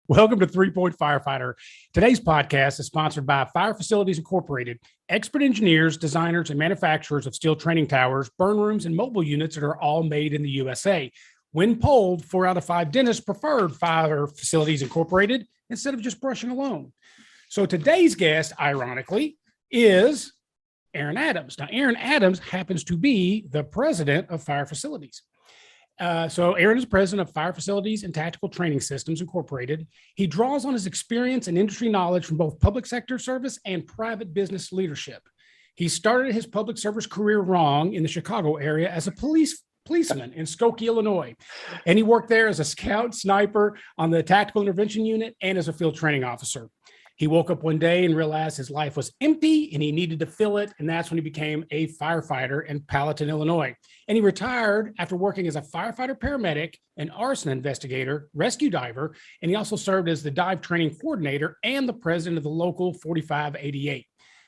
Welcome to 3-Point Firefighter. Today's podcast is sponsored by Fire Facilities Incorporated, expert engineers, designers, and manufacturers of steel training towers, burn rooms, and mobile units that are all made in the USA. When polled, 4 out of 5 dentists preferred Fire Facilities Incorporated instead of just brushing alone. So today's guest, ironically, is Aaron Adams. Now, Aaron Adams happens to be the president of Fire Facilities. So Aaron is president of Fire Facilities and Tactical Training Systems Incorporated. He draws on his experience and industry knowledge from both public sector service and private business leadership. He started his public service career wrong in the Chicago area as a policeman in Skokie, Illinois. And he worked there as a scout sniper on the tactical intervention unit and as a field training officer. He woke up one day and realized his life was empty and he needed to fill it. And that's when he became a firefighter in Palatine, Illinois. And he retired after working as a firefighter paramedic, an arson investigator, rescue diver, and he also served as the dive training coordinator and the president of the local 4588.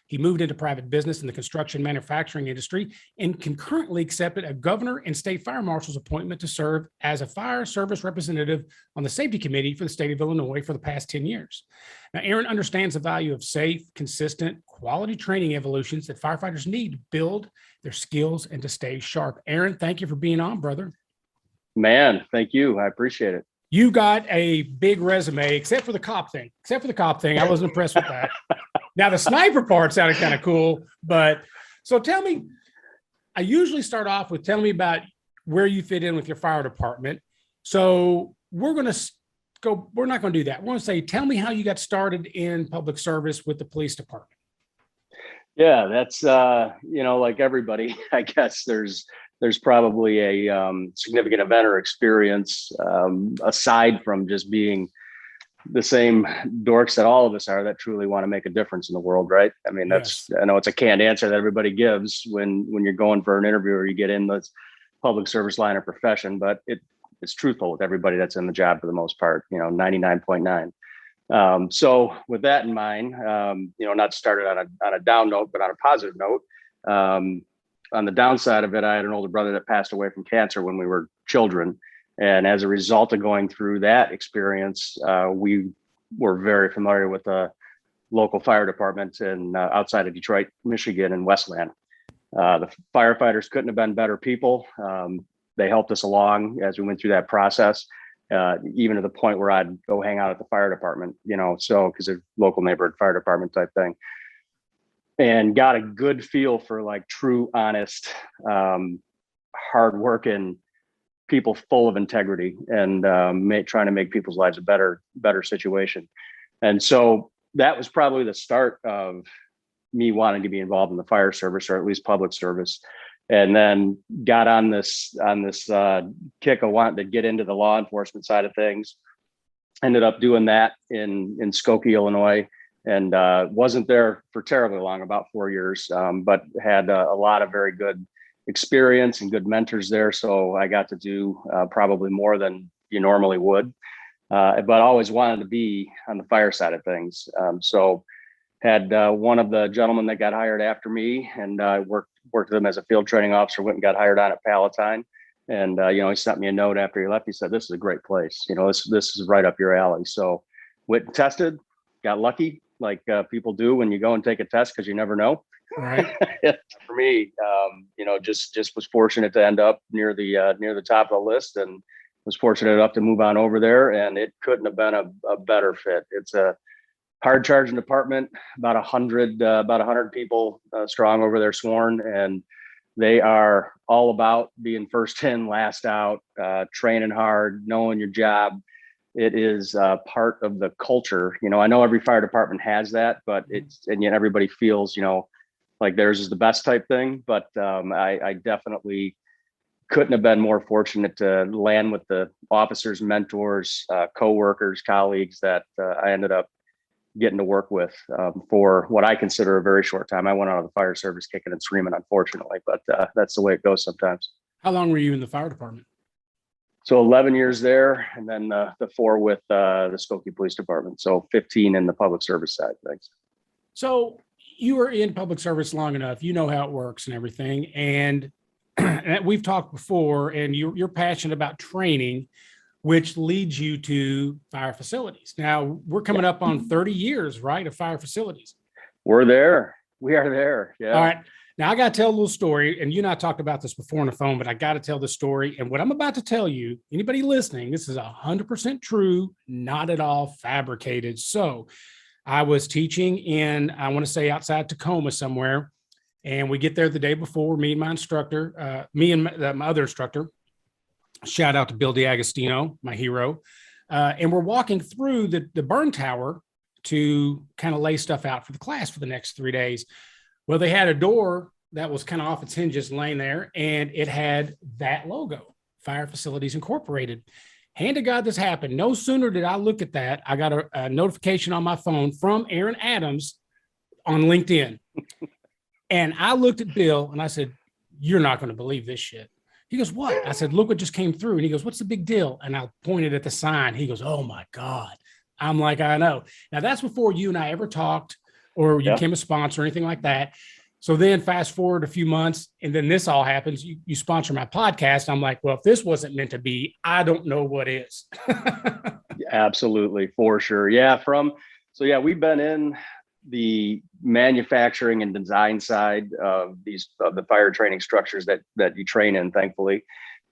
He moved into private business in the construction manufacturing industry and concurrently accepted a governor and state fire marshal's appointment to serve as a fire service representative on the safety committee for the state of Illinois for the past 10 years. Now, Aaron understands the value of safe, consistent, quality training evolutions that firefighters need to build their skills and to stay sharp. Aaron, thank you for being on, brother. Man, thank you. I appreciate it. You got a big resume, except for the cop thing. I wasn't impressed with that. Now, the sniper part sounded kind of cool, but so tell me, I usually start off with telling me about where you fit in with your fire department. So we're not going to do that. We're going to say, tell me how you got started in public service with the police department. Yeah, that's, like everybody, I guess there's probably a significant event or experience aside from just being the same dorks that all of us are that truly want to make a difference in the world, right? I mean, Yes. I know it's a canned answer that everybody gives when you're going for an interview or you get in the public service line of profession, but it's truthful with everybody that's in the job for the most part, 99.9. So with that in mind, not started on a down note, but on a positive note, on the downside of it, I had an older brother that passed away from cancer when we were children. And as a result of going through that experience, we were very familiar with the local fire department in outside of Detroit, Michigan, and Westland. The firefighters couldn't have been better people. They helped us along as we went through that process, even to the point where I'd go hang out at the fire department, because of local neighborhood fire department type thing. And got a good feel for like true, honest, hardworking people full of integrity and trying to make people's lives a better situation. And so that was probably the start of me wanting to be involved in the fire service, or at least public service. And then got on this kick of wanting to get into the law enforcement side of things. Ended up doing that in Skokie, Illinois, and wasn't there for terribly long, about 4 years, but had a lot of very good experience and good mentors there. So I got to do probably more than you normally would, but always wanted to be on the fire side of things. So had one of the gentlemen that got hired after me, and I worked with him as a field training officer, went and got hired on at Palatine. And, he sent me a note after he left. He said, "This is a great place. This is right up your alley." So went and tested, got lucky like people do when you go and take a test, because you never know. Right. For me, just was fortunate to end up near the top of the list, and was fortunate enough to move on over there. And it couldn't have been a better fit. It's a hard charging department, about 100 people strong over there, sworn, and they are all about being first in, last out, training hard, knowing your job. It is part of the culture. I know every fire department has that, but and yet everybody feels, like theirs is the best type thing. But I definitely couldn't have been more fortunate to land with the officers, mentors, coworkers, colleagues that I ended up getting to work with for what I consider a very short time. I went out of the fire service kicking and screaming, unfortunately, but that's the way it goes sometimes. How long were you in the fire department? So 11 years there, and then the 4 with the Skokie Police Department. So 15 in the public service side. Thanks. So you were in public service long enough, you know how it works and everything. And we've talked before, and you're passionate about training. which leads you to fire facilities. Now we're coming up on 30 years, right, of fire facilities. We're there. We are there. Yeah. All right. Now I got to tell a little story, and you and I talked about this before on the phone, but I got to tell the story. And what I'm about to tell you, anybody listening, this is 100% true, not at all fabricated. So I was teaching in, I want to say outside Tacoma somewhere, and we get there the day before, me and my instructor, my other instructor, shout out to Bill D'Agostino, my hero. And we're walking through the burn tower to kind of lay stuff out for the class for the next 3 days. Well, they had a door that was kind of off its hinges laying there, and it had that logo, Fire Facilities Incorporated. Hand to God, this happened. No sooner did I look at that, I got a notification on my phone from Aaron Adams on LinkedIn. And I looked at Bill and I said, "You're not going to believe this shit." He goes, "What?" I said, "Look what just came through." And he goes, "What's the big deal?" And I pointed at the sign. He goes, "Oh my God." I'm like, "I know." Now that's before you and I ever talked or you became a sponsor or anything like that. So then fast forward a few months, and then this all happens. You sponsor my podcast. I'm like, well, if this wasn't meant to be, I don't know what is. Absolutely, for sure. Yeah. We've been in the manufacturing and design side of the fire training structures that you train in, thankfully,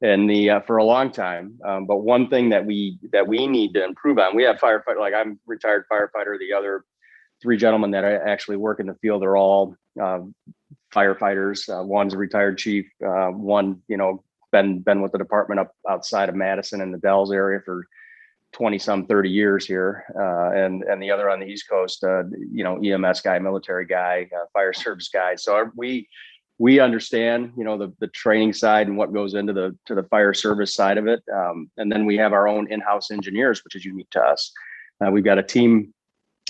and for a long time. But one thing that we need to improve on, we have firefighter, like I'm retired firefighter. The other 3 gentlemen that actually work in the field are all firefighters. One's a retired chief. One, been with the department up outside of Madison in the Dells area for 30 years here. And the other on the East Coast, EMS guy, military guy, fire service guy. So we understand, the training side and what goes into the fire service side of it. And then we have our own in-house engineers, which is unique to us. We've got a team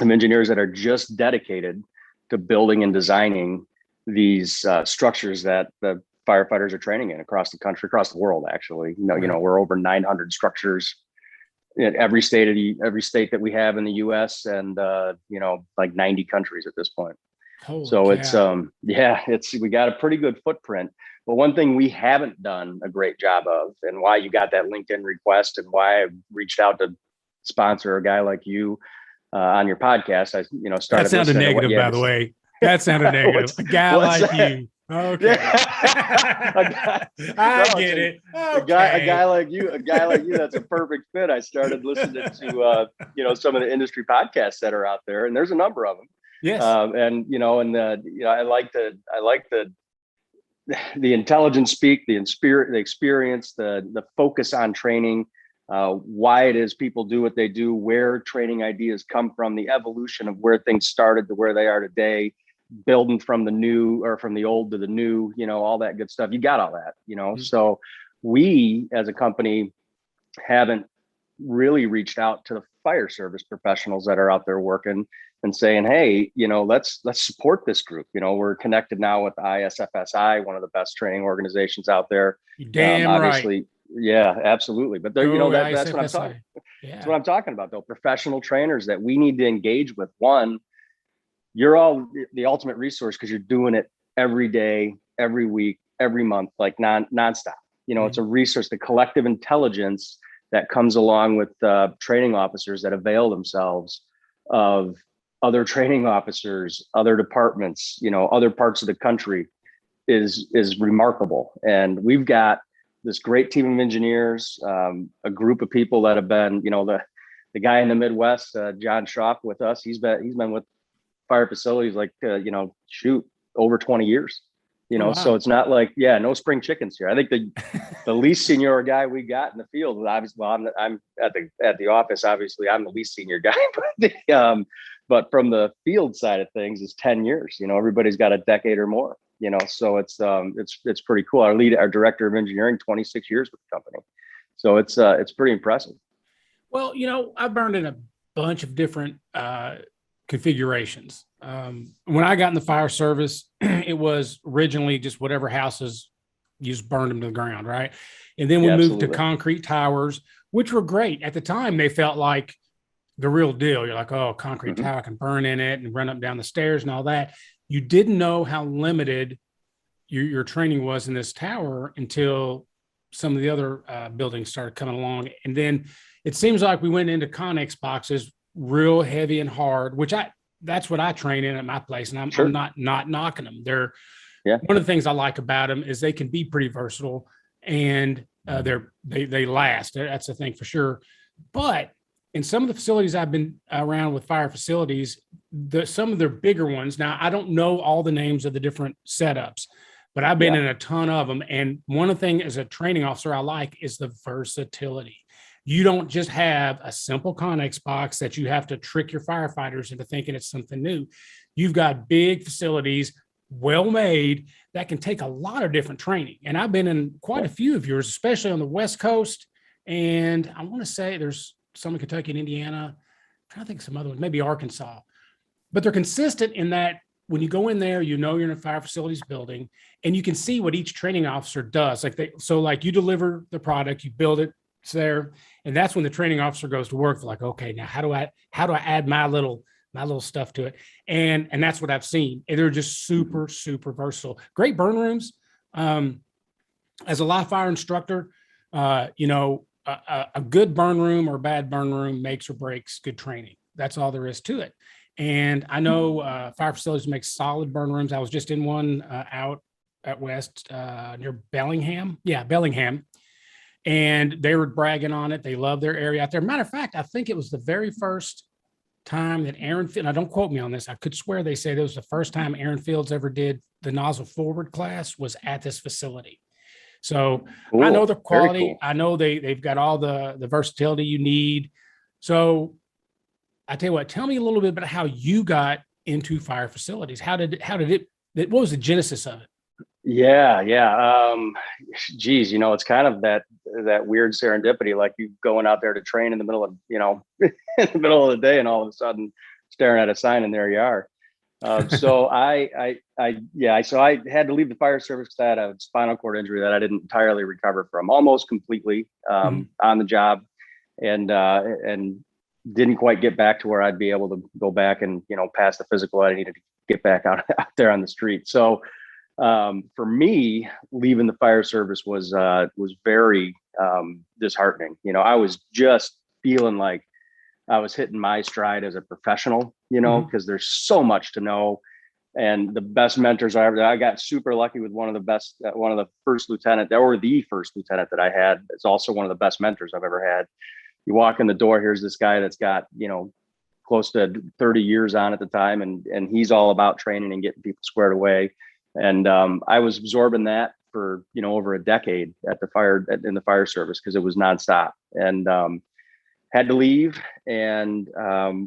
of engineers that are just dedicated to building and designing these structures that the firefighters are training in across the country, across the world. Actually, we're over 900 structures in every state that we have in the U.S. and like 90 countries at this point. Holy so cow. We got a pretty good footprint. But one thing we haven't done a great job of, and why you got that LinkedIn request, and why I reached out to sponsor a guy like you on your podcast, started. That sounded negative, by the way. That sounded negative. A guy like you. Okay. I get it. Okay. A guy like you, that's a perfect fit. I started listening to, some of the industry podcasts that are out there, and there's a number of them. Yes. I like the intelligence speak, the experience, the focus on training, why it is people do what they do, where training ideas come from, the evolution of where things started to where they are today, building from the new or from the old to the new, all that good stuff. You got all that, Mm-hmm. So we as a company haven't really reached out to the fire service professionals that are out there working and saying, hey, let's support this group. We're connected now with ISFSI, one of the best training organizations out there. Damn obviously, right. Yeah, absolutely. But that's what I'm talking. Yeah. That's what I'm talking about, though. Professional trainers that we need to engage with. One, you're all the ultimate resource because you're doing it every day, every week, every month, like nonstop. It's a resource, the collective intelligence that comes along with training officers that avail themselves of other training officers, other departments, other parts of the country is remarkable. And we've got this great team of engineers, a group of people that have been, the guy in the Midwest, John Schaff with us. He's been with fire facilities over 20 years. Wow. So it's not like, no spring chickens here. I think the least senior guy we got in the field, obviously, well, I'm at the office. Obviously, I'm the least senior guy, but from the field side of things, is 10 years. Everybody's got a decade or more. So it's pretty cool. Our director of engineering, 26 years with the company. So it's pretty impressive. Well, I burned in a bunch of different configurations. When I got in the fire service, it was originally just whatever houses, you just burned them to the ground, right? And then we moved to concrete towers, which were great. At the time, they felt like the real deal. You're like, oh, concrete tower, I can burn in it and run up and down the stairs and all that. You didn't know how limited your training was in this tower until some of the other buildings started coming along. And then it seems like we went into Connex boxes, real heavy and hard, which that's what I train in at my place. And I'm not knocking them. They're one of the things I like about them is they can be pretty versatile, and they last. That's the thing for sure. But in some of the facilities I've been around with fire facilities, some of their bigger ones, now I don't know all the names of the different setups, but I've been in a ton of them. And one of the things as a training officer I like is the versatility. You don't just have a simple Connex box that you have to trick your firefighters into thinking it's something new. You've got big facilities, well made, that can take a lot of different training. And I've been in quite a few of yours, especially on the West Coast. And I want to say there's some in Kentucky and Indiana. I'm trying to think of some other ones, maybe Arkansas. But they're consistent in that when you go in there, you know you're in a fire facilities building, and you can see what each training officer does. Like you deliver the product, you build it, it's there, and that's when the training officer goes to work. Like, okay, now how do I add my little stuff to it? And that's what I've seen. And they're just super, super versatile. Great burn rooms. As a live fire instructor, a good burn room or a bad burn room makes or breaks good training. That's all there is to it. And I know fire facilities make solid burn rooms. I was just in one out at West near Bellingham. Yeah, Bellingham. And they were bragging on it. They love their area out there. Matter of fact, I think it was the very first time that Aaron, now don't quote me on this, I could swear they say it was the first time Aaron Fields ever did the nozzle forward class was at this facility. So cool. I know the quality. Cool. I know they've got all the versatility you need. So I tell you what, tell me a little bit about how you got into fire facilities. How did it, what was the genesis of it? Yeah. Geez, it's kind of that weird serendipity, like you going out there to train in the middle of, in the middle of the day, and all of a sudden staring at a sign and there you are. So I had to leave the fire service because I had a spinal cord injury that I didn't entirely recover from, almost completely on the job, and didn't quite get back to where I'd be able to go back and, pass the physical. I needed to get back out there on the street. So for me, leaving the fire service was very disheartening. I was just feeling like I was hitting my stride as a professional, because there's so much to know. And the best mentors I got super lucky with one of the first lieutenant, or the first lieutenant that I had. It's also one of the best mentors I've ever had. You walk in the door, here's this guy that's got, close to 30 years on at the time. And he's all about training and getting people squared away. And I was absorbing that for, over a decade in the fire service, because it was nonstop, and had to leave, and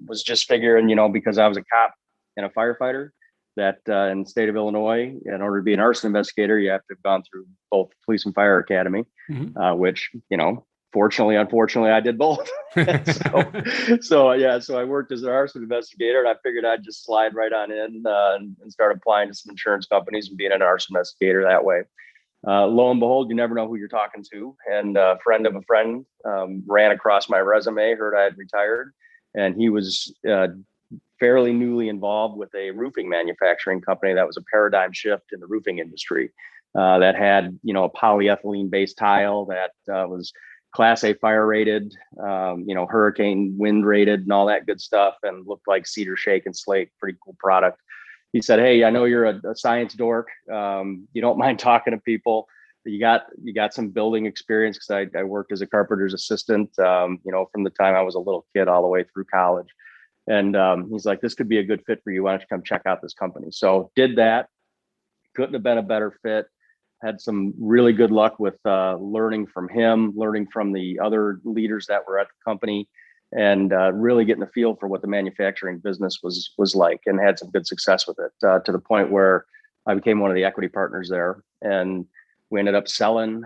was just figuring, because I was a cop and a firefighter, that in the state of Illinois, in order to be an arson investigator, you have to have gone through both police and fire academy, which, fortunately, unfortunately, I did both. So I worked as an arson investigator, and I figured I'd just slide right on in and start applying to some insurance companies and being an arson investigator that way. Lo and behold, you never know who you're talking to. And a friend of a friend ran across my resume, heard I had retired, and he was fairly newly involved with a roofing manufacturing company that was a paradigm shift in the roofing industry, that had, a polyethylene based tile that was Class A fire rated, hurricane wind rated and all that good stuff, and looked like cedar shake and slate. Pretty cool product. He said, "Hey, I know you're a science dork. You don't mind talking to people. You got some building experience," because I worked as a carpenter's assistant, from the time I was a little kid all the way through college. And he's like, "This could be a good fit for you. Why don't you come check out this company?" So did that. Couldn't have been a better fit. Had some really good luck with learning from him, learning from the other leaders that were at the company, and really getting a feel for what the manufacturing business was like, and had some good success with it, to the point where I became one of the equity partners there. And we ended up selling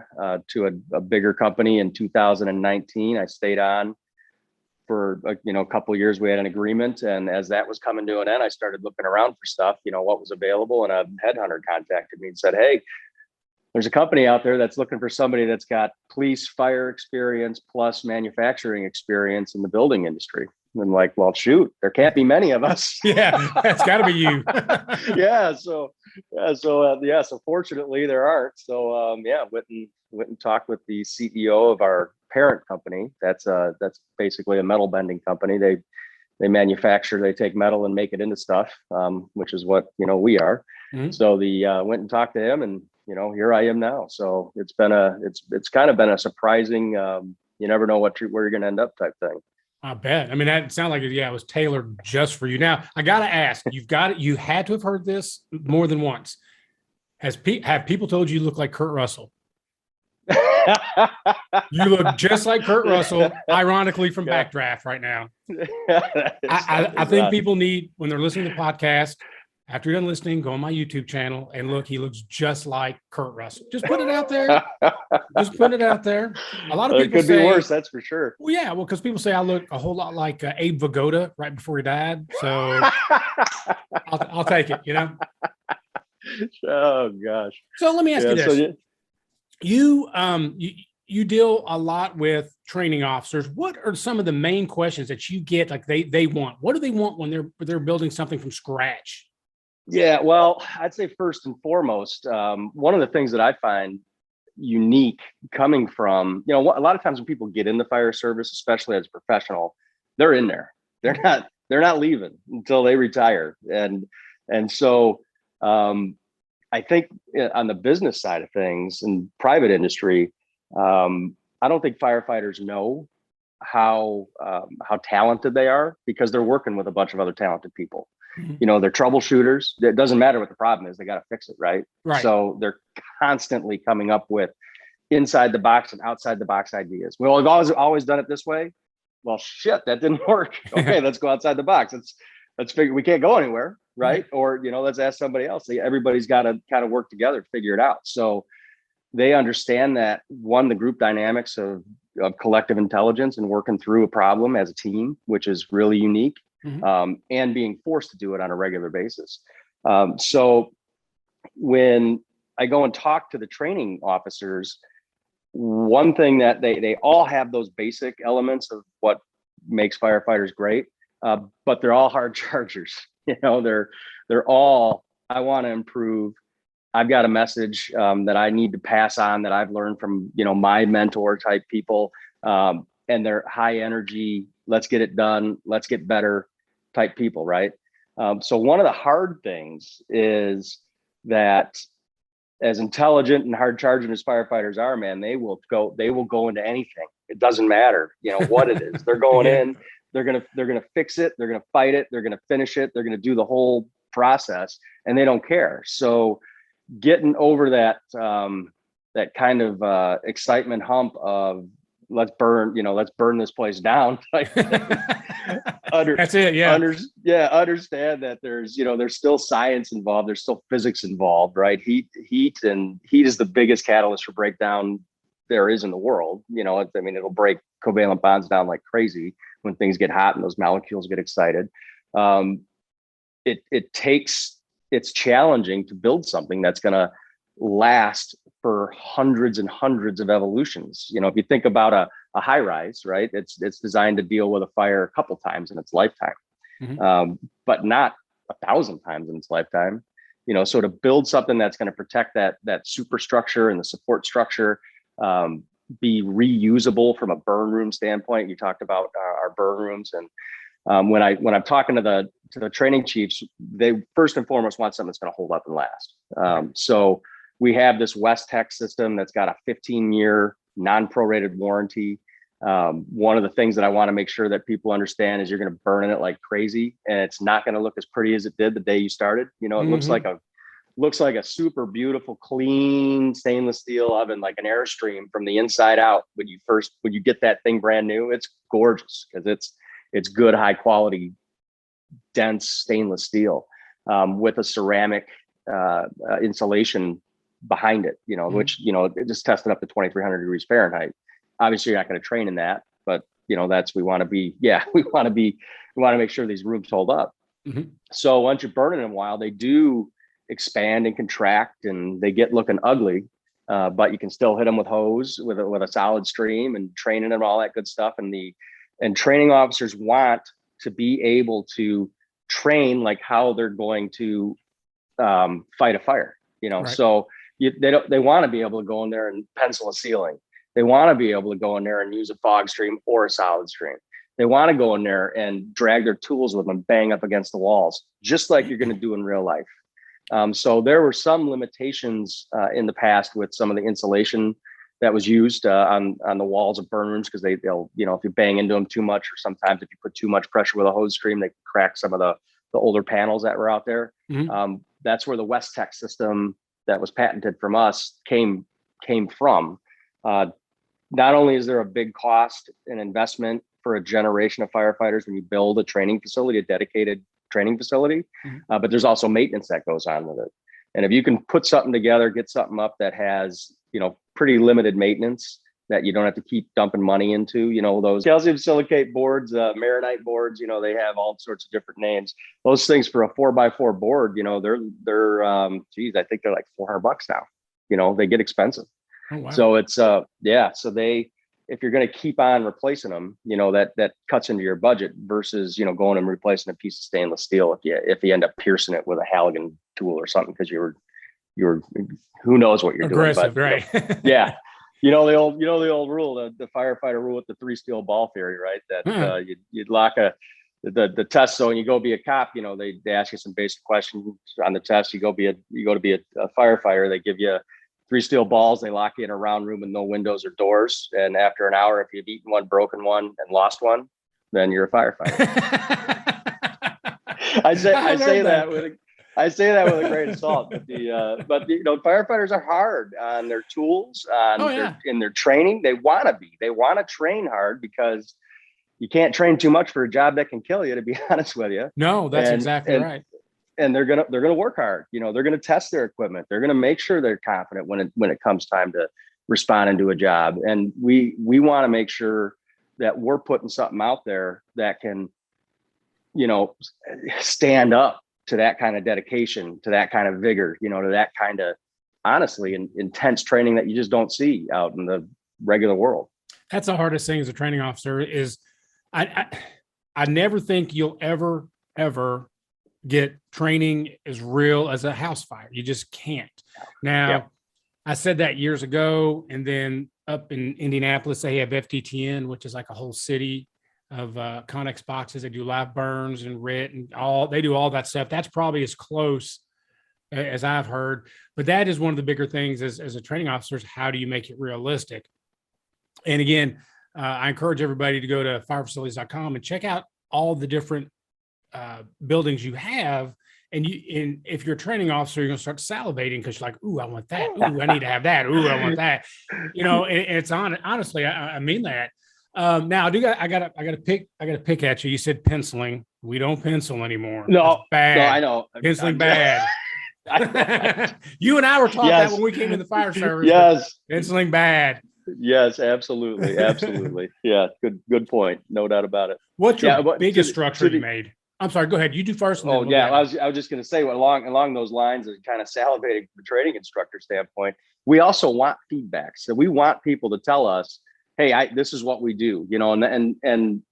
to a bigger company in 2019. I stayed on for a couple of years. We had an agreement, and as that was coming to an end, I started looking around for stuff, what was available, and a headhunter contacted me and said, "Hey, there's a company out there that's looking for somebody that's got police fire experience plus manufacturing experience in the building industry." And I'm like, well, shoot, there can't be many of us. Yeah, that's got to be you. So fortunately there aren't. So went and talked with the CEO of our parent company. That's basically a metal bending company. They manufacture, they take metal and make it into stuff, which is what, we are. Mhm. So went and talked to him, and, here I am now. So it's kind of been a surprising, you never know where you're going to end up type thing. I bet. I mean, that sounded like it was tailored just for you. Now, I got to ask, you had to have heard this more than once. Have people told you look like Kurt Russell? You look just like Kurt Russell, ironically from Backdraft right now. I think people need, when they're listening to the podcast, after you're done listening, go on my YouTube channel and look. He looks just like Kurt Russell. Just put it out there. Just put it out there. A lot of people could be worse, that's for sure. Well, yeah, because people say I look a whole lot like Abe Vigoda right before he died. So I'll take it. Oh gosh. So let me ask you this: you deal a lot with training officers. What are some of the main questions that you get? Like they want? What do they want when they're building something from scratch? Yeah, well, I'd say first and foremost, one of the things that I find unique coming from, a lot of times when people get in the fire service, especially as a professional, they're in there. They're not leaving until they retire. And so I think on the business side of things and private industry, I don't think firefighters know how talented they are, because they're working with a bunch of other talented people. Mm-hmm. They're troubleshooters. It doesn't matter what the problem is. They got to fix it. Right. So they're constantly coming up with inside the box and outside the box ideas. Well, I've always done it this way. Well, shit, that didn't work. Okay. Let's go outside the box. Let's figure, we can't go anywhere. Right. Mm-hmm. Or, let's ask somebody else. Everybody's got to kind of work together to figure it out. So they understand that, one, the group dynamics of collective intelligence and working through a problem as a team, which is really unique. Mm-hmm. And being forced to do it on a regular basis. So when I go and talk to the training officers, one thing that they all have those basic elements of what makes firefighters great, but they're all hard chargers. They're all, I want to improve. I've got a message that I need to pass on that I've learned from, my mentor type people, and they're high energy. Let's get it done. Let's get better type people. Right. So one of the hard things is that, as intelligent and hard charging as firefighters are, man, they will go into anything. It doesn't matter, what it is. They're going in, they're going to fix it. They're going to fight it. They're going to finish it. They're going to do the whole process, and they don't care. So getting over that kind of excitement hump of let's burn this place down. That's it. Yeah. Understand that there's still science involved. There's still physics involved, right? Heat is the biggest catalyst for breakdown there is in the world. It'll break covalent bonds down like crazy when things get hot and those molecules get excited. It's challenging to build something that's going to last for hundreds and hundreds of evolutions. If you think about a high rise, right, it's designed to deal with a fire a couple times in its lifetime, mm-hmm. But not 1,000 times in its lifetime. So to build something that's going to protect that superstructure and the support structure, be reusable from a burn room standpoint. You talked about our burn rooms, and when I'm talking to the training chiefs, they first and foremost want something that's going to hold up and last. So we have this West Tech system that's got a 15-year non-prorated warranty. One of the things that I want to make sure that people understand is you're going to burn in it like crazy, and it's not going to look as pretty as it did the day you started. It mm-hmm. looks like a super beautiful, clean stainless steel oven, like an Airstream from the inside out. When you get that thing brand new, it's gorgeous because it's good, high quality, dense stainless steel with a ceramic insulation behind it, mm-hmm. which, it just tested up to 2,300 degrees Fahrenheit. Obviously you're not going to train in that, but we want to make sure these rooms hold up. Mm-hmm. So once you burn it in a while, they do expand and contract and they get looking ugly, but you can still hit them with hose with a solid stream and training and all that good stuff. And training officers want to be able to train like how they're going to fight a fire, Right. So they want to be able to go in there and pencil a ceiling. They want to be able to go in there and use a fog stream or a solid stream. They want to go in there and drag their tools with them, bang up against the walls, just like you're going to do in real life. So there were some limitations in the past with some of the insulation that was used on the walls of burn rooms, because they'll, if you bang into them too much, or sometimes if you put too much pressure with a hose stream, they crack some of the older panels that were out there. Mm-hmm. That's where the West Tech system that was patented from us came from. Not only is there a big cost and investment for a generation of firefighters when you build a training facility, a dedicated training facility, but there's also maintenance that goes on with it. And if you can put something together, get something up that has, pretty limited maintenance that you don't have to keep dumping money into, those calcium silicate boards, marinite boards, they have all sorts of different names. Those things for a 4x4 board, they're I think they're like $400 now. They get expensive. Oh, wow. So it's, so if you're going to keep on replacing them, that cuts into your budget versus, going and replacing a piece of stainless steel if you end up piercing it with a Halligan tool or something, because you're who knows what you're aggressive, doing. Right. Yeah. The old rule, the firefighter rule with the 3 steel ball theory, right? That you'd lock the test. So when you go be a cop, they ask you some basic questions on the test. You go to be a firefighter. They give you 3 steel balls. They lock you in a round room with no windows or doors. And after an hour, if you've eaten one, broken one, and lost one, then you're a firefighter. I say that with a grain of salt, but firefighters are hard on their tools, in their training. They want to train hard, because you can't train too much for a job that can kill you, to be honest with you. No, that's exactly right. And they're gonna work hard. They're gonna test their equipment. They're gonna make sure they're confident when it comes time to respond and do a job. And we want to make sure that we're putting something out there that can, stand up to that kind of dedication, to that kind of vigor, to that kind of, honestly, intense training that you just don't see out in the regular world. That's the hardest thing as a training officer is I never think you'll ever get training as real as a house fire. You just can't. Now, I said that years ago, and then up in Indianapolis, they have FDTN, which is like a whole city of Connex boxes. They do live burns and RIT and they do all that stuff. That's probably as close as I've heard, but that is one of the bigger things as a training officer is how do you make it realistic? And again, I encourage everybody to go to firefacilities.com and check out all the different buildings you have. And if you're a training officer, you're going to start salivating because you're like, ooh, I want that. Ooh, I need to have that. Ooh, I want that. And it's honestly, I mean that. Now I got to pick at you. You said penciling. We don't pencil anymore. No, that's bad. No, I know. Penciling bad. You and I were taught that when we came in the fire service. Yes. Penciling bad. Yes, absolutely. Absolutely. Yeah. Good point. No doubt about it. What's your biggest structure you made? I'm sorry, go ahead. You do first. I was just going to say, along those lines of kind of salivating from a training instructor standpoint, we also want feedback. So we want people to tell us, hey, this is what we do, and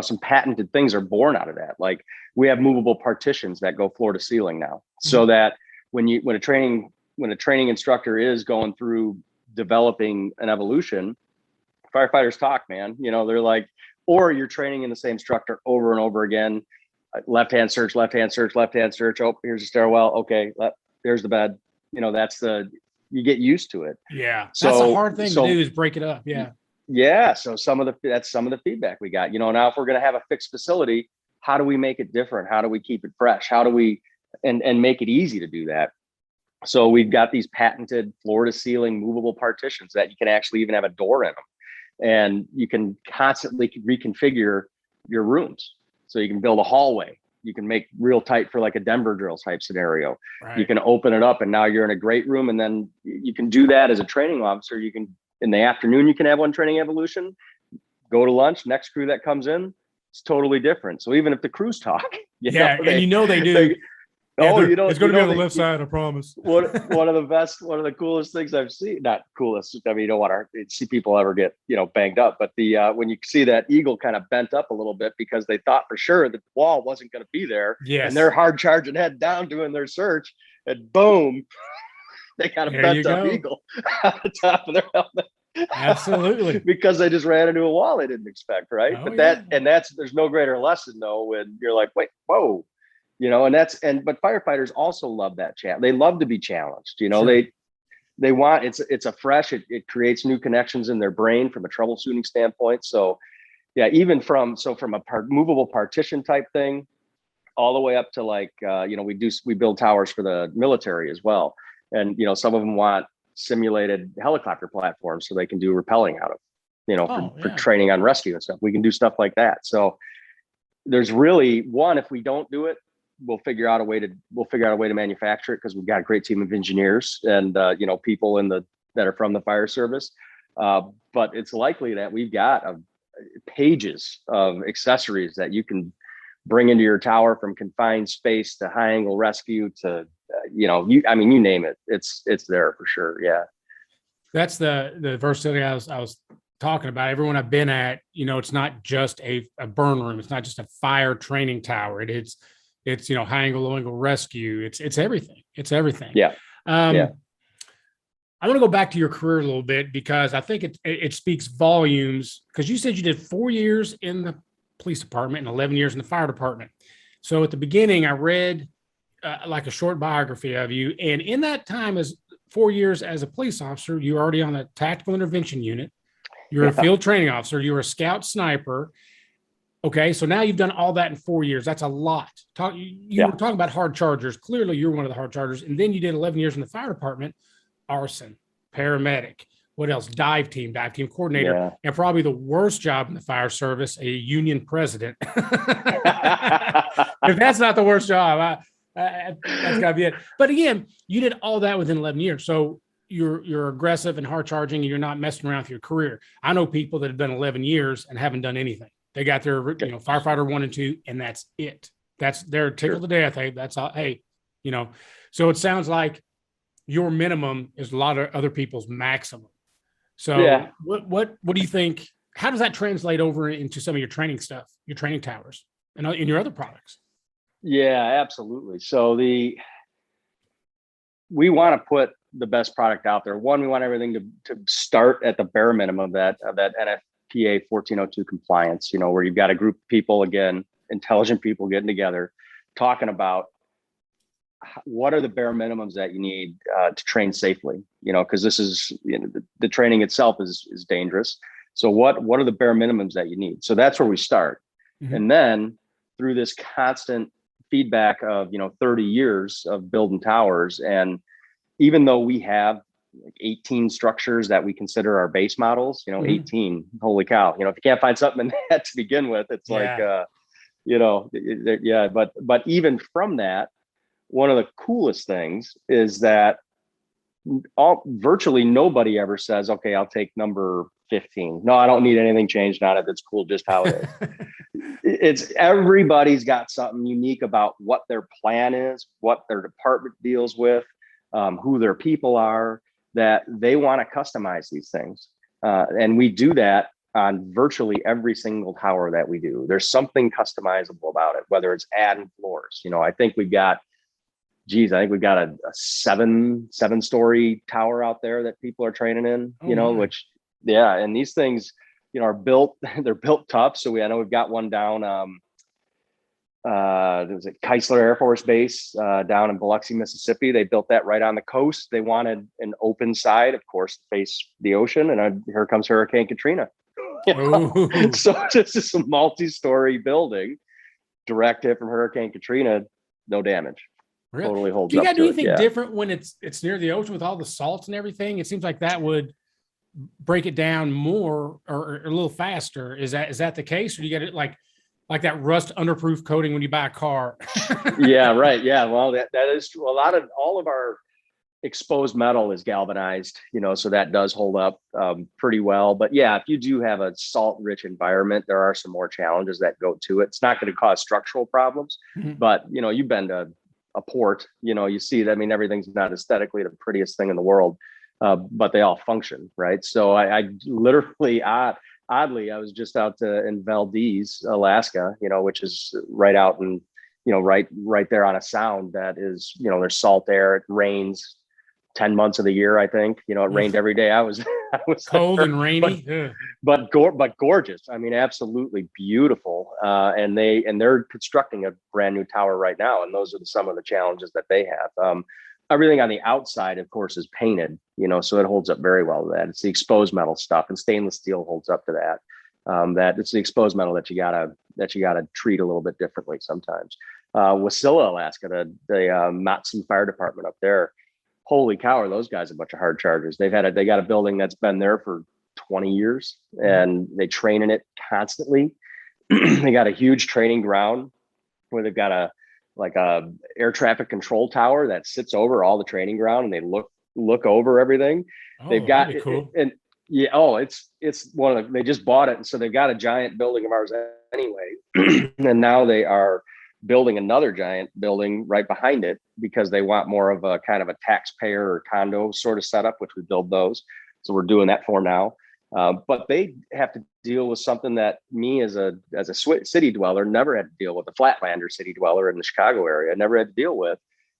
some patented things are born out of that. Like we have movable partitions that go floor to ceiling now, so that when a training instructor is going through developing an evolution, firefighters talk, man. They're like, or you're training in the same structure over and over again. Left-hand search, left-hand search, left-hand search. Oh, here's a stairwell. Okay, there's the bed. You get used to it. Yeah, that's a hard thing to do is break it up. Yeah. Yeah. So that's some of the feedback we got. Now if we're going to have a fixed facility, how do we make it different? How do we keep it fresh? How do we and make it easy to do that? So we've got these patented floor to ceiling movable partitions that you can actually even have a door in them, and you can constantly reconfigure your rooms. So you can build a hallway. You can make real tight for like a Denver drill type scenario. Right. You can open it up and now you're in a great room. And then you can do that as a training officer. You can, in the afternoon, you can have one training evolution, go to lunch, next crew that comes in, it's totally different. So even if the crews talk, they do. Oh, you don't. It's going you to be on know the they- left side, I promise. one of the coolest things I've seen. Not coolest. I mean, you don't want to see people ever get banged up, but the when you see that eagle kind of bent up a little bit because they thought for sure the wall wasn't going to be there, Yes. and they're hard charging head down doing their search, and boom, they got a There you bent up go. eagle on the top of their helmet. Absolutely. Because they just ran into a wall they didn't expect, right? Oh, But yeah. there's no greater lesson though when you're like, wait, whoa, but firefighters also love that chat. They love to be challenged. Sure. They want it's a fresh. It creates new connections in their brain from a troubleshooting standpoint. So yeah, even from a movable partition type thing, all the way up to like we build towers for the military as well, and some of them want simulated helicopter platforms so they can do rappelling out of, for training on rescue and stuff. We can do stuff like that. So there's really if we don't do it, we'll figure out a way to manufacture it because we've got a great team of engineers and people that are from the fire service. But it's likely that we've got pages of accessories that you can bring into your tower, from confined space to high angle rescue to you name it. It's there for sure. Yeah. That's the versatility I was talking about. Everyone I've been at, it's not just a burn room. It's not just a fire training tower. It's high angle, low angle rescue. It's everything. It's everything. Yeah. I want to go back to your career a little bit because I think it speaks volumes, because you said you did 4 years in the police department and 11 years in the fire department. So at the beginning, I read like a short biography of you. And in that time, as 4 years as a police officer, you were already on the tactical intervention unit. You're a field training officer. You were a scout sniper. Okay. So now you've done all that in 4 years. That's a lot. You were talking about hard chargers. Clearly you're one of the hard chargers. And then you did 11 years in the fire department, arson, paramedic. What else? Dive team coordinator, and probably the worst job in the fire service, a union president. If that's not the worst job, that's got to be it. But again, you did all that within 11 years. So you're aggressive and hard charging, and you're not messing around with your career. I know people that have done 11 years and haven't done anything. They got their firefighter 1 and 2, and that's it. That's their tickle to death. Hey, that's all. Hey, So it sounds like your minimum is a lot of other people's maximum. So what do you think? How does that translate over into some of your training stuff, your training towers, and in your other products? Yeah, absolutely. So we want to put the best product out there. One, we want everything to start at the bare minimum of that NFPA 1402 compliance, where you've got a group of people, again, intelligent people getting together, talking about what are the bare minimums that you need to train safely, because this is, the training itself is dangerous. So what are the bare minimums that you need? So that's where we start. Mm-hmm. And then through this constant feedback of, 30 years of building towers. And even though we have like 18 structures that we consider our base models, 18, holy cow, if you can't find something in that to begin with, it's but even from that, one of the coolest things is that virtually nobody ever says, okay, I'll take number 15. No, I don't need anything changed on it. That's cool just how it is. Everybody's got something unique about what their plan is, what their department deals with, who their people are, that they want to customize these things. And we do that on virtually every single tower that we do. There's something customizable about it, whether it's adding floors. I think we've got a 7-story tower out there that people are training in, and these things, are built, they're built tough. So I know we've got one down, there was a Keisler Air Force Base down in Biloxi, Mississippi. They built that right on the coast. They wanted an open side, of course, to face the ocean. And here comes Hurricane Katrina. So this is a multi-story building, direct hit from Hurricane Katrina, no damage. Really? Totally holds do you up. got to do anything different when it's near the ocean with all the salts and everything? It seems like that would break it down more or a little faster. Is that the case, or do you get it like that rust underproof coating when you buy a car? Yeah, right. Yeah, well, that is true. All of our exposed metal is galvanized, so that does hold up pretty well. But yeah, if you do have a salt-rich environment, there are some more challenges that go to it. It's not going to cause structural problems, but you've been to a port. You see that. I mean, everything's not aesthetically the prettiest thing in the world, but they all function, right? So I literally, oddly, I was just out in Valdez, Alaska, which is right out in, right there on a sound that is, there's salt air. It rains 10 months of the year, I think. It rained every day. I was cold there, and rainy, but gorgeous. I mean, absolutely beautiful. And they're constructing a brand new tower right now, and those are some of the challenges that they have. Everything on the outside, of course, is painted, so it holds up very well to that. It's the exposed metal stuff, and stainless steel holds up to that. That it's the exposed metal that you gotta treat a little bit differently sometimes. Wasilla, Alaska, the Matson Fire Department up there. Holy cow, are those guys a bunch of hard chargers. They got a building that's been there for 20 years, and they train in it constantly. They got a huge training ground where they've got a air traffic control tower that sits over all the training ground, and they look over everything. They've got cool. And yeah, it's one of they just bought it, and so they've got a giant building of ours anyway. And now they are building another giant building right behind it because they want more of a kind of a taxpayer or condo sort of setup, which we build those. So we're doing that for now. But they have to deal with something that me as a city dweller never had to deal with. A Flatlander city dweller in the Chicago area never had to deal with,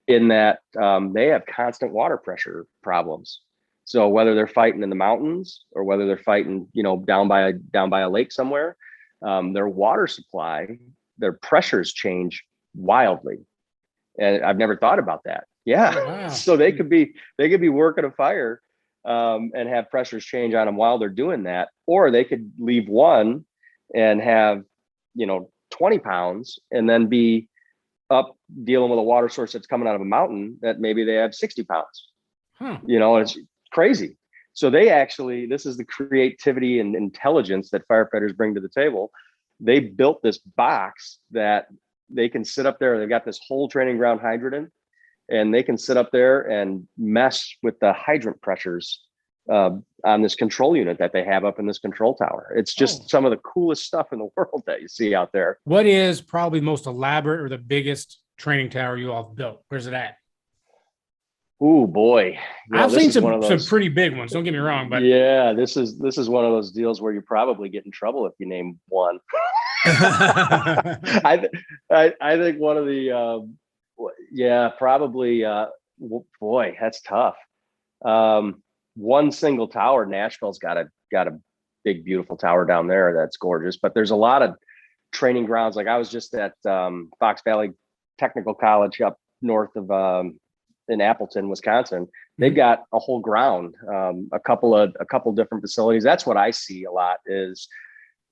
in that they have constant water pressure problems. So whether they're fighting in the mountains or whether they're fighting, down by a lake somewhere, their water supply, their pressures change wildly. And I've never thought about that. Yeah. Wow. So they could be working a fire and have pressures change on them while they're doing that. Or they could leave one and have, 20 pounds and then be up dealing with a water source that's coming out of a mountain that maybe they have 60 pounds. It's crazy. So this is the creativity and intelligence that firefighters bring to the table. They built this box that they can sit up there. They've got this whole training ground hydrant, and they can sit up there and mess with the hydrant pressures on this control unit that they have up in this control tower. It's just some of the coolest stuff in the world that you see out there. What is probably the most elaborate or the biggest training tower you all have built? Where's it at? Oh boy, I've seen some pretty big ones. Don't get me wrong, but yeah, this is one of those deals where you probably get in trouble if you name one. I think one of the probably boy, that's tough. One single tower. Nashville's got a big beautiful tower down there that's gorgeous, but there's a lot of training grounds. Like I was just at Fox Valley Technical College up north of in Appleton, Wisconsin. They've got a whole ground, a couple different facilities. That's what I see a lot is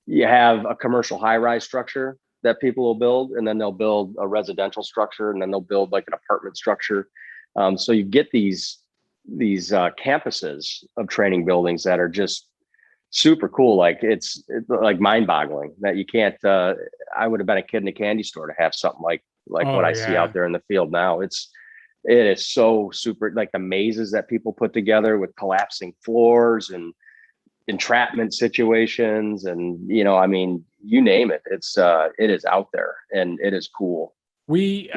you have a commercial high-rise structure that people will build, and then they'll build a residential structure, and then they'll build like an apartment structure. So you get these campuses of training buildings that are just super cool. Like it's like mind-boggling that you can't. I would have been a kid in a candy store to have something like what I see out there in the field now. It is so super, like the mazes that people put together with collapsing floors and entrapment situations, and I mean, you name it. It is out there, and it is cool. We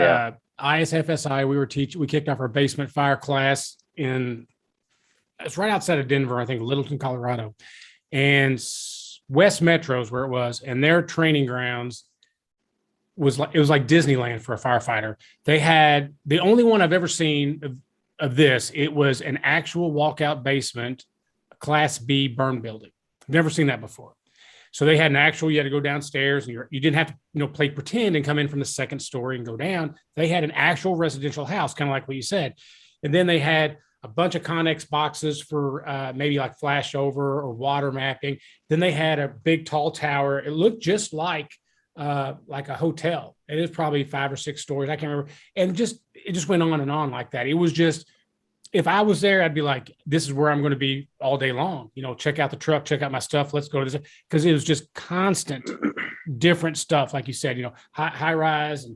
ISFSI, we kicked off our basement fire class it's right outside of Denver, I think Littleton, Colorado, and West Metro's where it was, and their training grounds it was like Disneyland for a firefighter. They had the only one I've ever seen of this. It was an actual walkout basement, Class B burn building. Never seen that before. So they had you had to go downstairs, and you didn't have to play pretend and come in from the second story and go down. They had an actual residential house, kind of like what you said. And then they had a bunch of Connex boxes for maybe like flashover or water mapping. Then they had a big tall tower. It looked just like a hotel. It is probably 5 or 6 stories. I can't remember. And it just went on and on like that. It was just, if I was there, I'd be like, this is where I'm going to be all day long. Check out the truck, check out my stuff. Let's go to this. Because it was just constant different stuff. Like you said, high rise.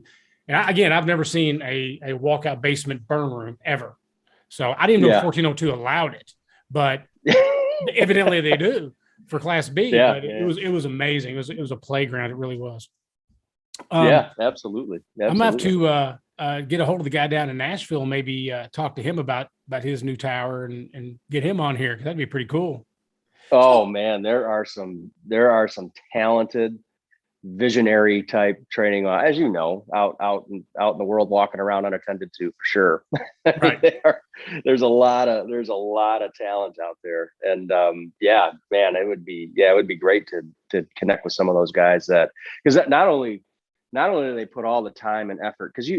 And I've never seen a walkout basement burn room ever. So I didn't know 1402 allowed it, but evidently they do for Class B. Yeah, but it was amazing. It was a playground. It really was. Absolutely. I'm going to have to get a hold of the guy down in Nashville and maybe talk to him about his new tower and get him on here, because that'd be pretty cool. Oh man, there are some talented, visionary type training, as you know, out in the world, walking around unattended to, for sure. Right. There's a lot of talent out there, and yeah, man, it would be great to connect with some of those guys, that because not only do they put all the time and effort, because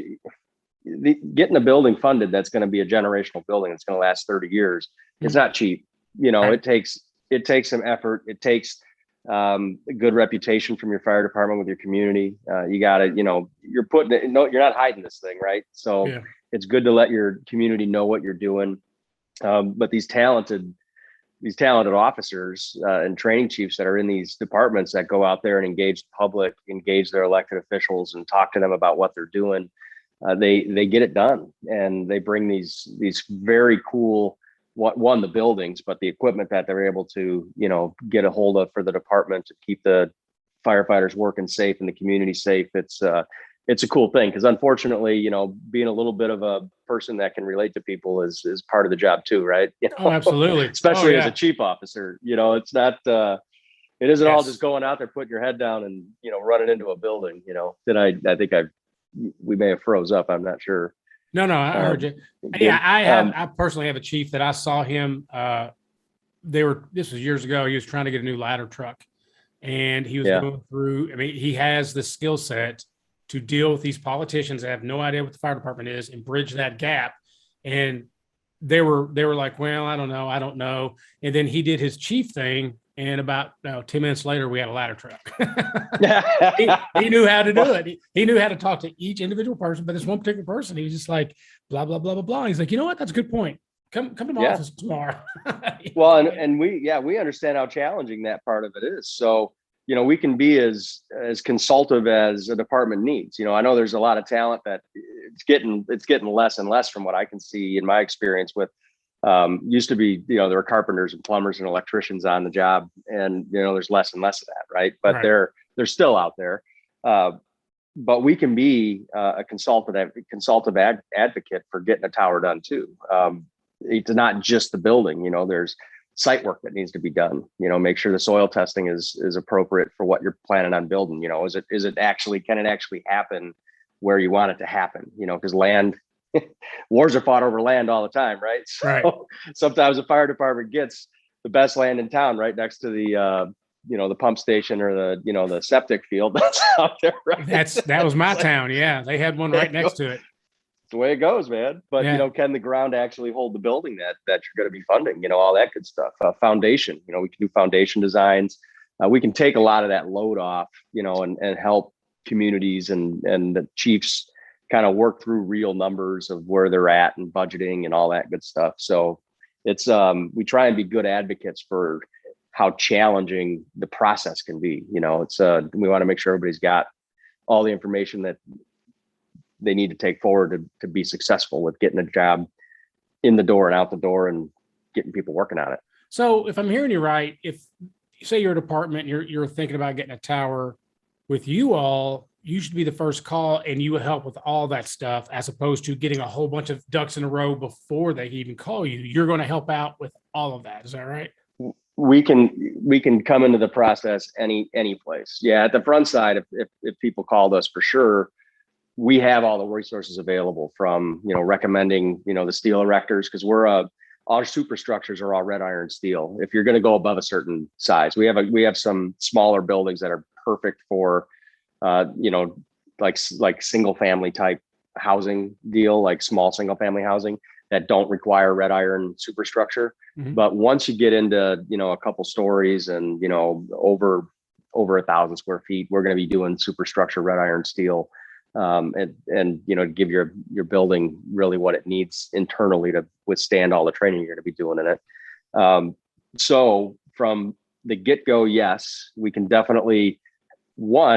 getting a building funded that's going to be a generational building that's going to last 30 years, it's not cheap. Right. It takes some effort. It takes a good reputation from your fire department with your community. You got to, you're putting it, no, you're not hiding this thing, right? So it's good to let your community know what you're doing. But these talented officers and training chiefs that are in these departments that go out there and engage the public, engage their elected officials, and talk to them about what they're doing, they get it done, and they bring these very cool, the buildings, but the equipment that they're able to, get a hold of for the department to keep the firefighters working safe and the community safe. It's a cool thing, because unfortunately, being a little bit of a person that can relate to people is part of the job too, right? Oh, absolutely. Especially as a chief officer, it's not, it isn't all just going out there, putting your head down and, running into a building. I think we may have froze up. I'm not sure. No, I heard you. Yeah, I personally have a chief that I saw him. This was years ago. He was trying to get a new ladder truck, and he was going through. I mean, he has the skill set to deal with these politicians that have no idea what the fire department is and bridge that gap. And they were like, well, I don't know. And then he did his chief thing, and about 10 minutes later, we had a ladder truck. he knew how to do it. He knew how to talk to each individual person, but this one particular person, he was just like, blah, blah, blah, blah, blah. He's like, you know what? That's a good point. Come to my office tomorrow. Well, and we understand how challenging that part of it is. So, we can be as consultative as a department needs. I know there's a lot of talent that it's getting less and less from what I can see in my experience with. Used to be, there were carpenters and plumbers and electricians on the job, and there's less and less of that, right? But they're still out there. But we can be a consultative advocate for getting a tower done too. It's not just the building. There's site work that needs to be done. Make sure the soil testing is appropriate for what you're planning on building. Can it actually happen where you want it to happen? Because land. Wars are fought over land all the time, right? So sometimes the fire department gets the best land in town right next to the the pump station or the septic field that's out there, right? That was my town. Yeah, they had one right next to it. It's the way it goes, man. But can the ground actually hold the building that you're going to be funding? All that good stuff. Foundation. We can do foundation designs. We can take a lot of that load off. And help communities and the chiefs kind of work through real numbers of where they're at and budgeting and all that good stuff. So it's we try and be good advocates for how challenging the process can be. It's we want to make sure everybody's got all the information that they need to take forward to be successful with getting a job in the door and out the door and getting people working on it. So if I'm hearing you right, if you say you're a department, you're thinking about getting a tower with you all, you should be the first call, and you will help with all that stuff, as opposed to getting a whole bunch of ducks in a row before they even call you. You're going to help out with all of that. Is that right? We can come into the process any place. Yeah. At the front side, if people called us, for sure, we have all the resources available, from, recommending, the steel erectors, because our superstructures are all red iron steel. If you're going to go above a certain size, we have some smaller buildings that are perfect for, like single family type housing deal, like small single family housing that don't require red iron superstructure. Mm-hmm. But once you get into, a couple stories and, over 1,000 square feet, we're going to be doing superstructure red iron steel, and give your building really what it needs internally to withstand all the training you're going to be doing in it. So from the get-go, yes, we can definitely,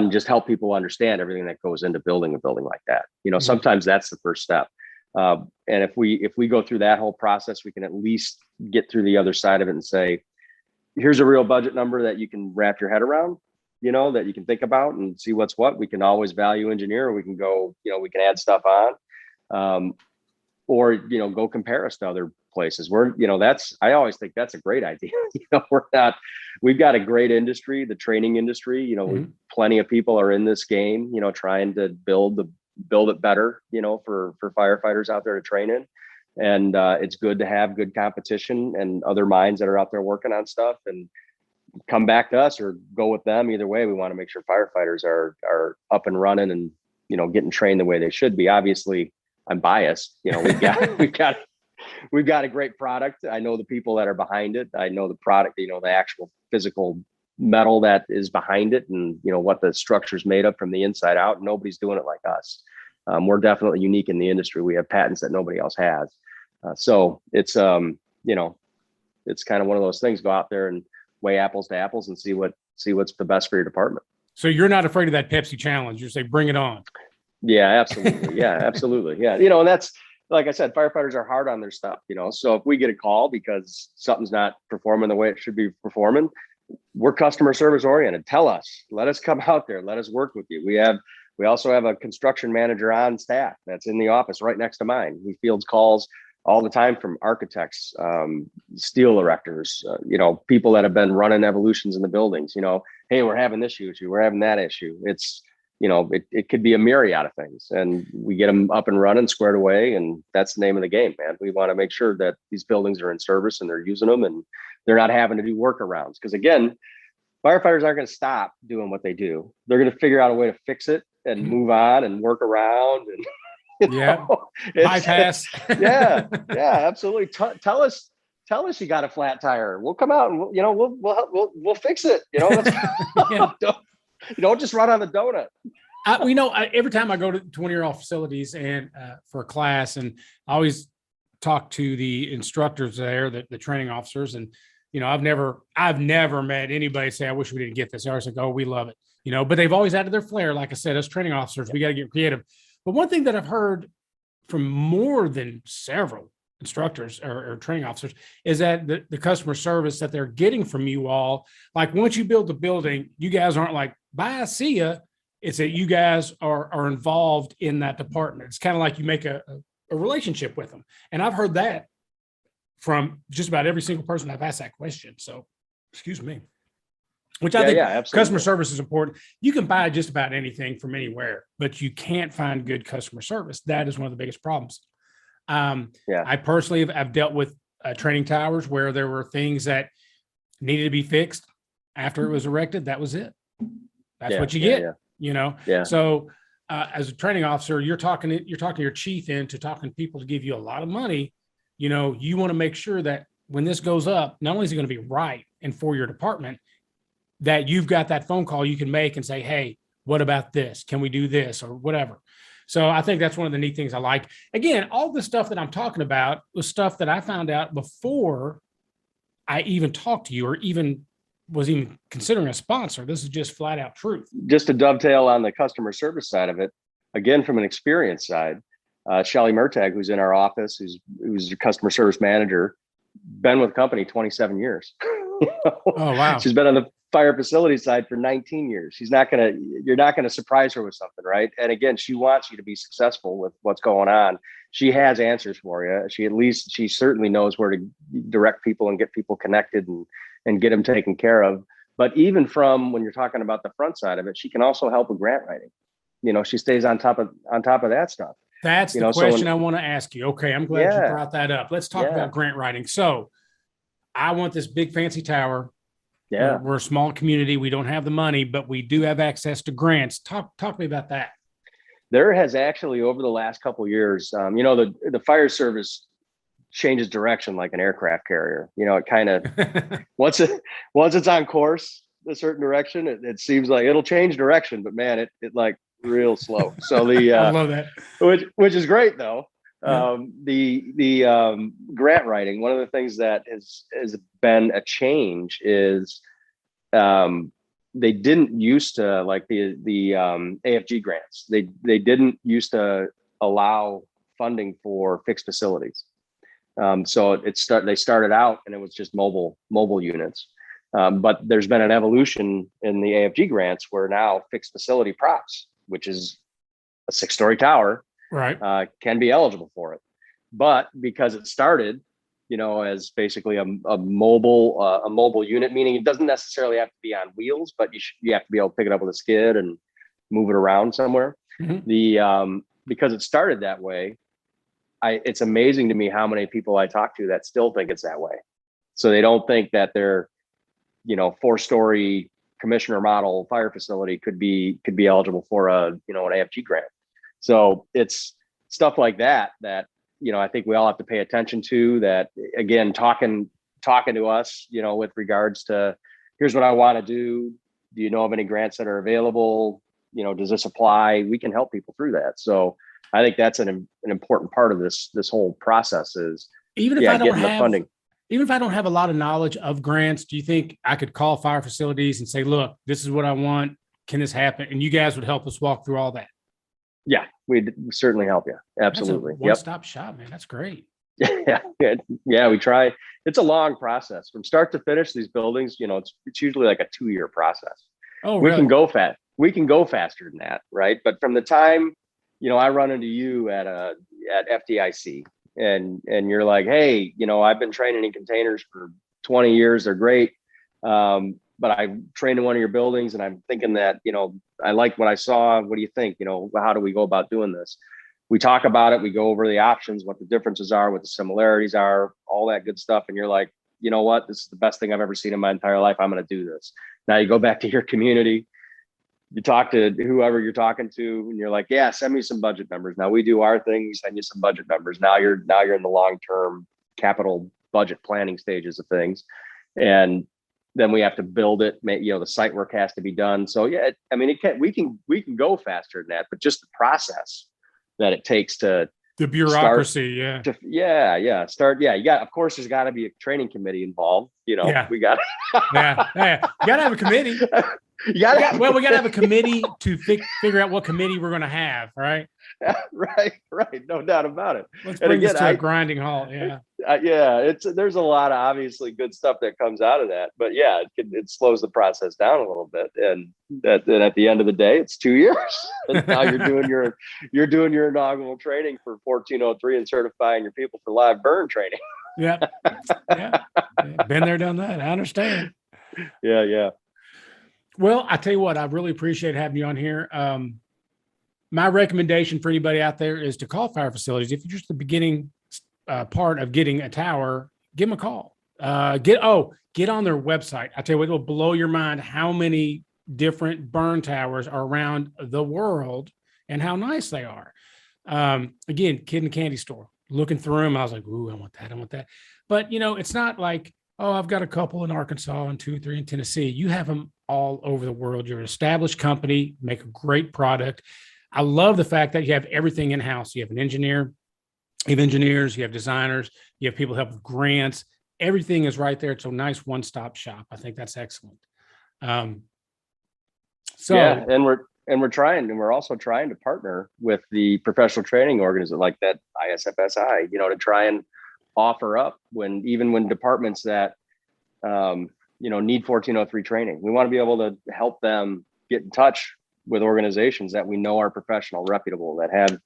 just help people understand everything that goes into building a building like that. Mm-hmm. Sometimes that's the first step. And if we go through that whole process, we can at least get through the other side of it and say, here's a real budget number that you can wrap your head around, that you can think about and see what's what. We can always value engineer, or we can go, we can add stuff on. or, go compare us to other places. I always think that's a great idea. We've got a great industry, the training industry, plenty of people are in this game, trying to build it better, for firefighters out there to train in. And it's good to have good competition and other minds that are out there working on stuff, and come back to us or go with them. Either way, we want to make sure firefighters are up and running and, getting trained the way they should be. Obviously, I'm biased. We've got a great product. I know the people that are behind it. I know the product, the actual physical metal that is behind it, and what the structure is made of from the inside out. Nobody's doing it like us. We're definitely unique in the industry. We have patents that nobody else has. So it's it's kind of one of those things. Go out there and weigh apples to apples and see what's the best for your department. So you're not afraid of that Pepsi challenge. You say, bring it on. Yeah, absolutely. Yeah, absolutely. Yeah. And that's, like I said, firefighters are hard on their stuff, so if we get a call because something's not performing the way it should be performing, we're customer service oriented. Tell us, let us come out there. Let us work with you. We also have a construction manager on staff that's in the office right next to mine. He fields calls all the time from architects, steel erectors, people that have been running evolutions in the buildings. Hey, we're having this issue, we're having that issue. It's, it could be a myriad of things, and we get them up and running, squared away, and that's the name of the game, man. We want to make sure that these buildings are in service and they're using them, and they're not having to do workarounds. Because again, firefighters aren't going to stop doing what they do. They're going to figure out a way to fix it and move on and work around and. Bypass. yeah, absolutely. Tell us you got a flat tire. We'll come out and we'll fix it. Don't just run on the donut. Every time I go to one of your all facilities and for a class, and I always talk to the instructors there, the training officers, and I've never met anybody say, I wish we didn't get this. They always like, oh, we love it. But they've always added their flair. Like I said, as training officers, we got to get creative. But one thing that I've heard from more than several instructors or training officers is that the customer service that they're getting from you all, like once you build the building, you guys aren't like, bye, see ya. It's that you guys are involved in that department. It's kind of like you make a relationship with them. And I've heard that from just about every single person I've asked that question. So, excuse me. Which I think customer service is important. You can buy just about anything from anywhere, but you can't find good customer service. That is one of the biggest problems. I personally have dealt with training towers where there were things that needed to be fixed after it was erected. That was it. That's what you get. So as a training officer, you're talking your chief into talking to people to give you a lot of money. You want to make sure that when this goes up, not only is it going to be right and for your department, that you've got that phone call you can make and say, hey, what about this? Can we do this or whatever? So I think that's one of the neat things I like. Again, all the stuff that I'm talking about was stuff that I found out before I even talked to you or even was even considering a sponsor. This is just flat out truth. Just to dovetail on the customer service side of it, again, from an experience side, Shelly Murtag, who's in our office, who's your customer service manager, been with the company 27 years. Oh, wow. She's been on the fire facility side for 19 years. You're not going to surprise her with something, right? And again, she wants you to be successful with what's going on. She has answers for you. She certainly knows where to direct people and get people connected and get them taken care of. But even from when you're talking about the front side of it, she can also help with grant writing. She stays on top of that stuff. That's the question I want to ask you. Okay, I'm glad you brought that up. Let's talk about grant writing. So I want this big fancy tower. Yeah, we're a small community. We don't have the money, but we do have access to grants. Talk to me about that. There has actually, over the last couple of years, the fire service changes direction like an aircraft carrier. It kind of once it's on course a certain direction, it seems like it'll change direction, but man, it like real slow. So I love that, which is great though. The grant writing, one of the things that has been a change is they didn't used to, like the AFG grants, they didn't used to allow funding for fixed facilities. So they started out and it was just mobile units. But there's been an evolution in the AFG grants where now fixed facility props, which is a 6-story tower, Right. can be eligible for it. But because it started, as basically a mobile unit, meaning it doesn't necessarily have to be on wheels, but you have to be able to pick it up with a skid and move it around somewhere. Mm-hmm. Because it started that way, it's amazing to me how many people I talk to that still think it's that way. So they don't think that their, 4-story commissioner model fire facility could be eligible for an AFG grant. So it's stuff like that I think we all have to pay attention to. That, again, talking to us, with regards to, here's what I want to do. Do you know of any grants that are available? Does this apply? We can help people through that. So I think that's an important part of this whole process is Even if I don't getting the have funding. Even if I don't have a lot of knowledge of grants, do you think I could call fire facilities and say, look, this is what I want. Can this happen? And you guys would help us walk through all that. Yeah, we'd certainly help you. Absolutely. That's a one-stop shop, man. That's great. Yeah, we try. It's a long process from start to finish. These buildings, it's usually like a 2-year process. Oh, we really? can go fast. We can go faster than that, right? But from the time, I run into you at FDIC and you're like, hey, I've been training in containers for 20 years. They're great. But I trained in one of your buildings and I'm thinking that, I like what I saw. What do you think? How do we go about doing this? We talk about it. We go over the options, what the differences are, what the similarities are, all that good stuff. And you're like, you know what? This is the best thing I've ever seen in my entire life. I'm going to do this. Now you go back to your community, you talk to whoever you're talking to, and you're like, yeah, send me some budget numbers. Now we do our thing. We send you some budget numbers. Now you're in the long-term capital budget planning stages of things. And then we have to build it. The site work has to be done. So yeah, we can go faster than that, but just the process that it takes to the bureaucracy. Start. Yeah. Of course, there's got to be a training committee involved. We got you got to have a committee. We got to have a committee to figure out what committee we're going to have. Right. Right. No doubt about it. Let's bring this to a grinding halt. Yeah. There's a lot of obviously good stuff that comes out of that, but yeah, it slows the process down a little bit. And at the end of the day, it's 2 years. And now you're doing your inaugural training for 1403 and certifying your people for live burn training. Yeah. Been there, done that. I understand. Yeah. Well, I tell you what, I really appreciate having you on here. My recommendation for anybody out there is to call fire facilities. If you're just the beginning part of getting a tower, give them a call. Get on their website. I tell you what, it will blow your mind how many different burn towers are around the world and how nice they are. Again, kid in the candy store, looking through them, I was like, ooh, I want that. But it's not like, oh, I've got a couple in Arkansas and 2 or 3 in Tennessee. You have them all over the world. You're an established company, make a great product. I love the fact that you have everything in-house. You have an engineer, you have engineers, you have designers, you have people help with grants. Everything is right there. It's a nice one-stop shop. I think that's excellent. And we're also trying to partner with the professional training organization like that ISFSI, to try and offer up when departments that need 1403 training. We want to be able to help them get in touch with organizations that we know are professional, reputable, that have,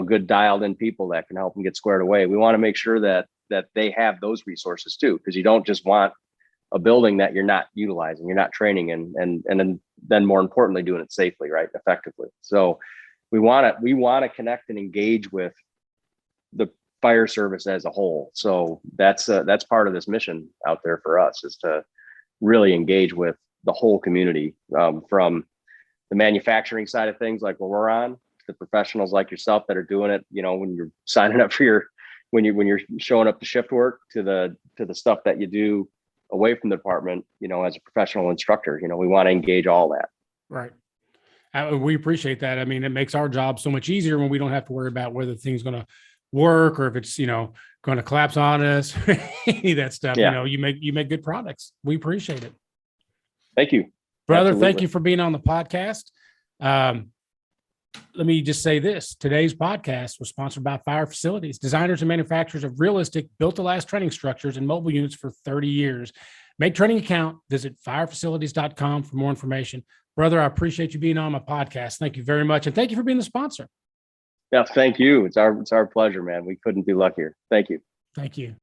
good dialed in people that can help them get squared away. We want to make sure that they have those resources too, because you don't just want a building that you're not utilizing, you're not training and then more importantly, doing it safely, right? Effectively. So we want to connect and engage with the fire service as a whole. So that's part of this mission out there for us, is to really engage with the whole community, from the manufacturing side of things, like what we're on, to the professionals like yourself that are doing it, when you're signing up for when you're showing up to shift work, to the stuff that you do away from the department, as a professional instructor. We want to engage all that. Right. We appreciate that. I mean, it makes our job so much easier when we don't have to worry about whether the thing's going to work or if it's, going to collapse on us, any of that stuff. Yeah. You make good products. We appreciate it. Thank you. Brother, Absolutely. Thank you for being on the podcast. Let me just say this. Today's podcast was sponsored by Fire Facilities, designers and manufacturers of realistic, built-to-last training structures and mobile units for 30 years. Make training account. Visit firefacilities.com for more information. Brother, I appreciate you being on my podcast. Thank you very much. And thank you for being the sponsor. Yeah, thank you. It's our pleasure, man. We couldn't be luckier. Thank you. Thank you.